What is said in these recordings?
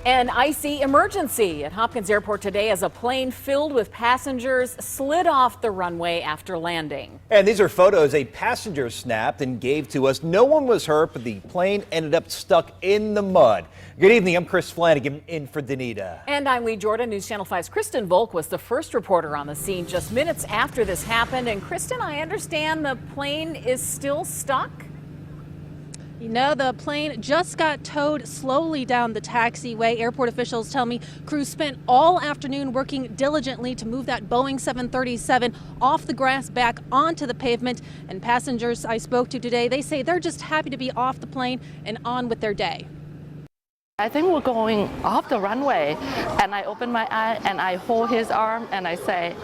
An icy emergency at Hopkins Airport today as a plane filled with passengers slid off the runway after landing. And these are photos a passenger snapped and gave to us. No one was hurt, but the plane ended up stuck in the mud. Good evening. I'm Chris Flanagan in for Danita. And I'm Lee Jordan. News Channel 5's Kristen Volk was the first reporter on the scene just minutes after this happened. And Kristen, I understand the plane is still stuck? You know, the plane just got towed slowly down the taxiway. Airport officials tell me crews spent all afternoon working diligently to move that Boeing 737 off the grass back onto the pavement. And passengers I spoke to today, they say they're just happy to be off the plane and on with their day. I think we're going off the runway, and I open my eye and I hold his arm and I say,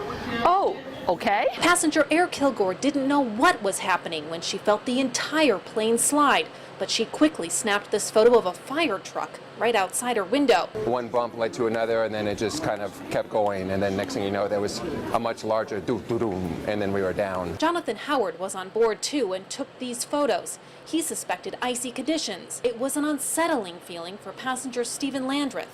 "Oh, okay." Passenger Eric Kilgore didn't know what was happening when she felt the entire plane slide, but she quickly snapped this photo of a fire truck right outside her window. One bump led to another, and then it just kind of kept going, and then next thing you know, there was a much larger doo-doo-doo, and then we were down. Jonathan Howard was on board too and took these photos. He suspected icy conditions. It was an unsettling feeling for passenger Stephen Landreth.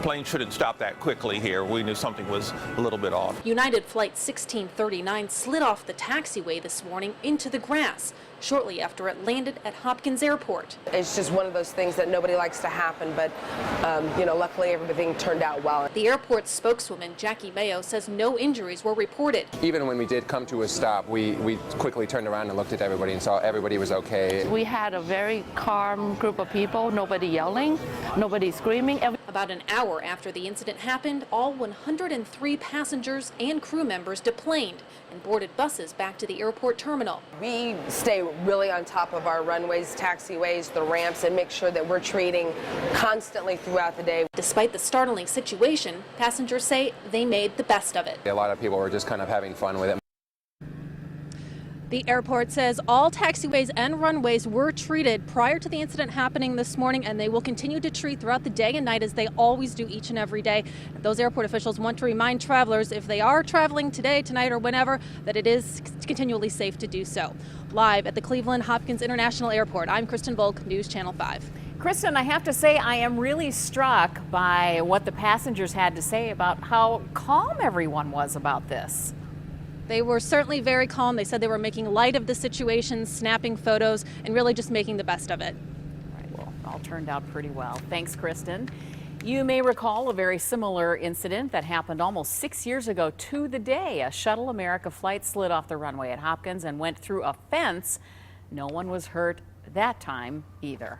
Plane shouldn't stop that quickly here. We knew something was a little bit off. United Flight 1639 slid off the taxiway this morning into the grass shortly after it landed at Hopkins Airport. It's just one of those things that nobody likes to happen, but luckily everything turned out well. The airport's spokeswoman, Jackie Mayo, says no injuries were reported. Even when we did come to a stop, we quickly turned around and looked at everybody and saw everybody was okay. We had a very calm group of people, nobody yelling, nobody screaming. About an hour after the incident happened, all 103 passengers and crew members deplaned and boarded buses back to the airport terminal. We stay really on top of our runways, taxiways, the ramps, and make sure that we're trading constantly throughout the day. Despite the startling situation, passengers say they made the best of it. A lot of people were just kind of having fun with it. The airport says all taxiways and runways were treated prior to the incident happening this morning, and they will continue to treat throughout the day and night as they always do each and every day. Those airport officials want to remind travelers, if they are traveling today, tonight, or whenever, that it is continually safe to do so. Live at the Cleveland Hopkins International Airport, I'm Kristen Volk, News Channel 5. Kristen, I have to say I am really struck by what the passengers had to say about how calm everyone was about this. They were certainly very calm. They said they were making light of the situation, snapping photos, and really just making the best of it. All right, well, it all turned out pretty well. Thanks, Kristen. You may recall a very similar incident that happened almost 6 years ago to the day. A Shuttle America flight slid off the runway at Hopkins and went through a fence. No one was hurt that time either.